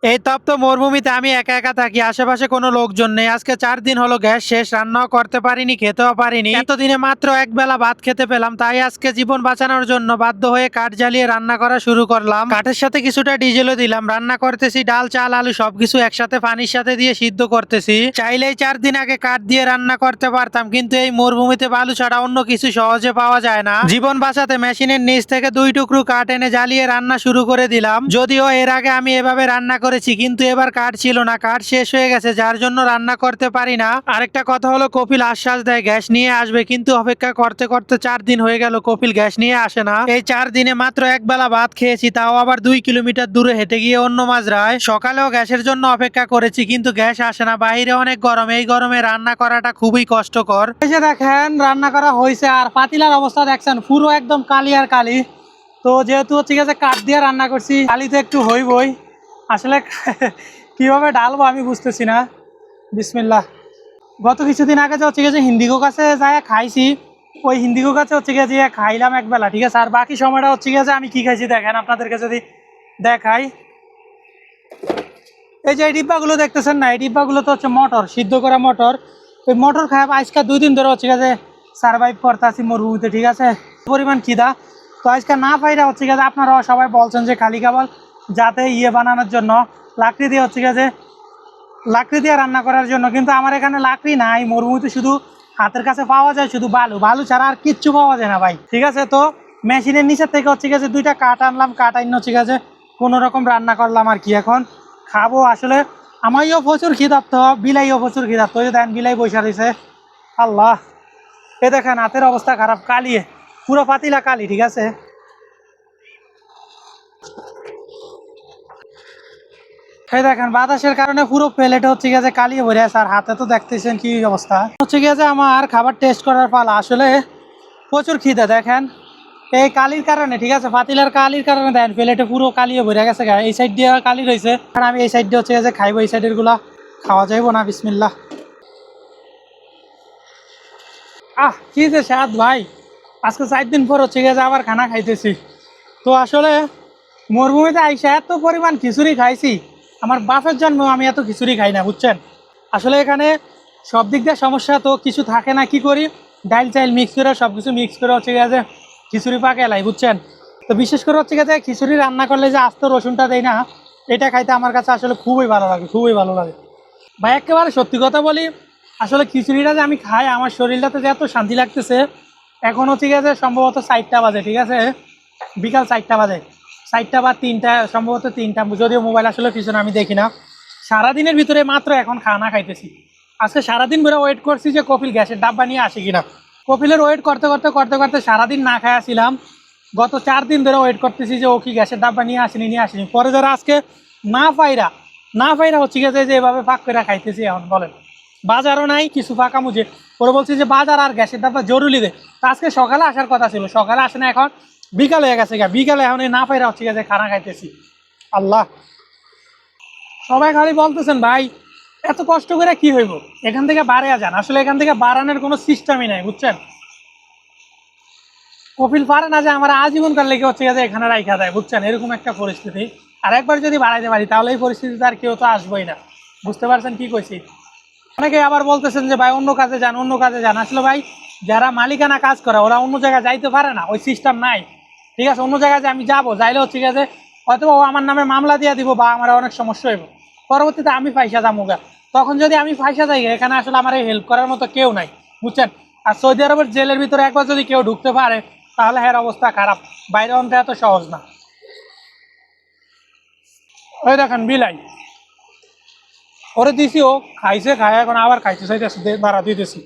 এই তপ্ত মরুভূমিতে আমি একা একা থাকি, আশেপাশে কোনো লোকজন নেই। আজকে 4 দিন হলো গ্যাস শেষ, রান্নাও করতে পারিনি, খেতেও পারিনি। এতদিনে মাত্র এক বেলা ভাত খেতে পেলাম, তাই আজকে জীবন বাঁচানোর জন্য বাধ্য হয়ে কাঠ জ্বালিয়ে রান্না করা শুরু করলাম। কাঠের সাথে কিছুটা ডিজেলও দিলাম। রান্না করতেছি ডাল, চাল, আলু সবকিছু একসাথে পানির সাথে দিয়ে সিদ্ধ করতেছি। চাইলেই 4 দিন আগে কাঠ দিয়ে রান্না করতে পারতাম, কিন্তু এই মরুভূমিতে বালু ছাড়া অন্য কিছু সহজে পাওয়া যায় না। জীবন বাঁচাতে মেশিনের নিচ থেকে 2 টুকরো কাঠ এনে জ্বালিয়ে রান্না শুরু করে দিলাম। যদিও এর আগে আমি এভাবে রান্না করেছি, কিন্তু এবার কাঠ ছিল না, কাঠ শেষ হয়ে গেছে, যার জন্য রান্না করতে পারি না। আরেকটা কথা হলো, কপিল আশ্বাস দেয় গ্যাস নিয়ে আসবে, কিন্তু অপেক্ষা করতে করতে 4 দিন হয়ে গেল, কপিল গ্যাস নিয়ে আসে না। এই 4 দিনে মাত্র এক বেলা ভাত খেয়েছি, তাও আবার 2 কিলোমিটার দূরে হেঁটে গিয়ে অন্য মাজরায়। সকালেও গ্যাসের জন্য অপেক্ষা করেছি, কিন্তু গ্যাস আসে না। বাইরে অনেক গরম, এই গরমে রান্না করাটা খুবই কষ্টকর। এসে দেখেন রান্না করা হয়েছে, আর পাতিলার অবস্থা দেখছেন পুরো একদম কালি আর কালি। তো যেহেতু ঠিক আছে কাঠ দিয়ে রান্না করছি, কালি তো একটু হইবই। আসলে কিভাবে ঢালবো আমি বুঝতেছি না। বিসমিল্লাহ। গত কিছুদিন আগে যে হচ্ছে গিয়ে যে হিন্দিগো কাছে যায় খাইছি, ওই হিন্দিগো কাছে হচ্ছে গিয়ে যে খাইলাম এক বেলা, ঠিক আছে। আর বাকি সময়টা হচ্ছে গিয়ে যে আমি কি খাইছি দেখেন আপনাদেরকে যদি দেখাই। এই যে এই ডিব্বাগুলো দেখতেছেন না, এই ডিব্বাগুলো তো হচ্ছে মটর, সিদ্ধ করা মটর। ওই মটর খাই আজকে 2 দিন ধরে হচ্ছে গিয়ে যে সার্ভাইভ করতে আছি মরুভূমিতে, ঠিক আছে। পরিমাণ খিদা তো আজকে না পাইরা হচ্ছে গিয়ে আপনারা সবাই বলছেন যে খালি কেবল যাতে বানানোর জন্য লাকড়ি দিয়ে হচ্ছে গিয়ে যে লাকড়ি দিয়ে রান্না করার জন্য, কিন্তু আমার এখানে লাকড়ি নাই। মরুভূমিতে শুধু হাতের কাছে পাওয়া যায় শুধু বালু, বালু ছাড়া আর কিচ্ছু পাওয়া যায় না ভাই, ঠিক আছে। তো মেশিনের নিচের থেকে হচ্ছে গেছে 2টা কাঠ আনলাম, কাঠ আইন হচ্ছে গেছে কোনো রকম রান্না করলাম আর কি। এখন খাবো। আসলে আমারও প্রচুর খিদার্থ, বিলাইও প্রচুর খিদার্থ। ওই দেন বিলাই বসে রয়েছে। আল্লাহ, এ দেখেন হাতের অবস্থা খারাপ, কালিয়ে পুরো পাতিলা কালি, ঠিক আছে। এই দেখেন বাতাসের কারণে পুরো প্লেটে হচ্ছে গিয়ে যে কালিয়ে ভরে আছে, আর হাতে তো দেখতেছেন কি অবস্থা হচ্ছে গিয়ে যে আমার খাবার টেস্ট করার পালা। আসলে প্রচুর খিদে দেখেন এই কালির কারণে, ঠিক আছে, পাতিলার কালির কারণে দেখেন প্লেটে পুরো কালিয়ে ভরে গেছে। এই সাইড দিয়ে কালি রয়েছে, আর আমি এই সাইড দিয়ে হচ্ছে যে খাইবো, এই সাইডের গুলা খাওয়া যাইবো না। বিসমিল্লাহ। কি যে স্বাদ ভাই, আজকে 4 দিন পর হচ্ছে গিয়ে যে আবার খানা খাইতেছি। তো আসলে মরুভূমিতে আইসা এত পরিমাণ খিচুড়ি খাইছি, আমার বাপের জন্ম আমি এত খিচুড়ি খাই না, বুঝছেন। আসলে এখানে সব দিক দিয়ে সমস্যা, তো কিছু থাকে না, কি করি ডাইল চাইল মিক্স করে সব কিছু মিক্স করে হচ্ছে গিয়ে যে খিচুড়ি পাকে এলাই, বুঝছেন। তো বিশেষ করে হচ্ছে গিয়ে যে খিচুড়ি রান্না করলে যে আস্ত রসুনটা দেয় না, এটা খাইতে আমার কাছে আসলে খুবই ভালো লাগে, খুবই ভালো লাগে ভাই। একেবারে সত্যি কথা বলি, আসলে খিচুড়িটা যে আমি খাই আমার শরীরটাতে যে এত শান্তি লাগতেছে। এখন হচ্ছে গিয়ে যে সম্ভবত 4টা বাজে, ঠিক আছে, বিকাল 4টা বাজে, 4টা বা 3টা, সম্ভবত 3টা, যদিও মোবাইল আসলে পিছনে আমি দেখি না। সারাদিনের ভিতরে মাত্র এখন খানা খাইতেছি। আজকে সারাদিন ধরে ওয়েট করছি যে কপিল গ্যাসের ডাব্বা নিয়ে আসে কিনা। কপিলের ওয়েট করতে করতে করতে করতে সারাদিন না খাইয়াছিলাম। গত 4 দিন ধরে ওয়েট করতেছি যে ও কি গ্যাসের ডাব্বা নিয়ে আসেনি। পরে যারা আজকে না পাইরা হচ্ছে গেছে যে এভাবে ফাঁক করে খাইতেছি। এখন বলেন বাজারও নাই কিছু ফাঁকা মুঝে, পরে বলছি যে বাজার আর গ্যাসের ডাব্বা জরুরি দে। তো আজকে সকালে আসার কথা ছিল, সকালে আসে না, এখন বিকাল হয়ে গেছে। বিকালে এখন না পাইরা হচ্ছে গেছে খানা খাইতেছি। আল্লাহ, সবাই খালি বলতেছেন ভাই এত কষ্ট করে কি হইব, এখান থেকে বাড়িয়া যান। আসলে এখান থেকে বাড়ানোর কোনো সিস্টেমই নাই, বুঝছেন। কপিল পারে না যে আমার আজীবন কাল লেগে হচ্ছে গেছে এখানে রাইখা দেয়, বুঝছেন, এরকম একটা পরিস্থিতি। আর একবার যদি বাড়াইতে পারি তাহলে এই পরিস্থিতিতে আর কেউ তো আসবোই না, বুঝতে পারছেন কি কইছি। অনেকে আবার বলতেছেন যে ভাই অন্য কাজে যান। আসলে ভাই যারা মালিকানা কাজ করে ওরা অন্য জায়গায় যাইতে পারে না, ওই সিস্টেম নাই, ঠিক আছে। অন্য জায়গায় যে আমি যাবো, যাইলে হচ্ছে গেছে হয়তো ও আমার নামে মামলা দিয়ে দিব, বা আমার অনেক সমস্যা হইব, পরবর্তীতে আমি ফাইসা যামুগা। তখন যদি আমি ফাইসা যাই, এখানে আসলে আমার এই হেল্প করার মতো কেউ নাই, বুঝছেন। আর সৌদি আরবের জেলের ভিতরে একবার যদি কেউ ঢুকতে পারে তাহলে এর অবস্থা খারাপ, বাইরে অন্তে এত সহজ না। ওই দেখেন বিলাই ওরে দিছি, ও খাইছে, খায় এখন আবার খাইতে চাইতেছে, দাঁড়া দিতেছি।